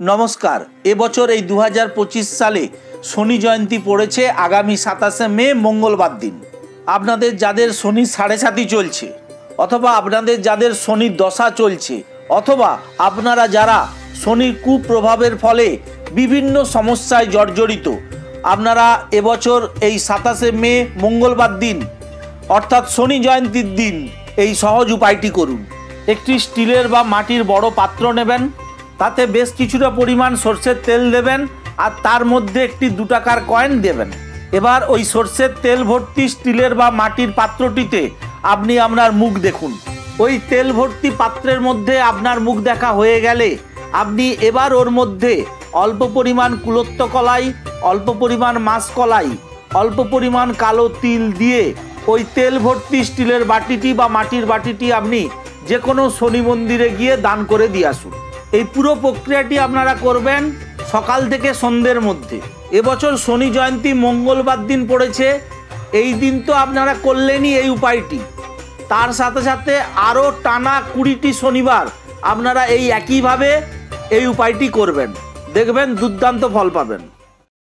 নমস্কার। এবছর এই 2025 সালে শনি জয়ন্তী পড়েছে আগামী 27শে মে মঙ্গলবার দিন। আপনাদের যাদের শনি 7.5 চলছে, অথবা আপনাদের যাদের শনির দশা চলছে, অথবা আপনারা যারা শনির কুপ্রভাবের ফলে বিভিন্ন সমস্যায় জর্জরিত, আপনারা এবছর এই 27শে মে মঙ্গলবার দিন অর্থাৎ শনি জয়ন্তীর দিন এই সহজ উপায়টি করুন। একটি স্টিলের বা মাটির বড় পাত্র নেবেন, তাতে বেশ কিছুটা পরিমাণ সরষের তেল দেবেন আর তার মধ্যে একটি 2 টাকার কয়েন দেবেন। এবার ওই সরষের তেল ভর্তি স্টিলের বা মাটির পাত্রটিতে আপনি আপনার মুখ দেখুন। ওই তেল ভর্তি পাত্রের মধ্যে আপনার মুখ দেখা হয়ে গেলে আপনি এবার ওর মধ্যে অল্প পরিমাণ কুলত্থ কলাই, অল্প পরিমাণ মাসকলাই, অল্প পরিমাণ কালো তিল দিয়ে ওই তেল ভর্তি স্টিলের বাটিটি বা মাটির বাটিটি আপনি যে কোনো শনি মন্দিরে গিয়ে দান করে দিয়ে আসুন। এই পুরো প্রক্রিয়াটি আপনারা করবেন সকাল থেকে সন্ধ্যের মধ্যে। এবছর শনি জয়ন্তী মঙ্গলবার দিন পড়েছে, এই দিন তো আপনারা করলেনই এই উপায়টি, তার সাথে সাথে আরও টানা 20টি শনিবার আপনারা এই একইভাবে এই উপায়টি করবেন, দেখবেন দুর্দান্ত ফল পাবেন।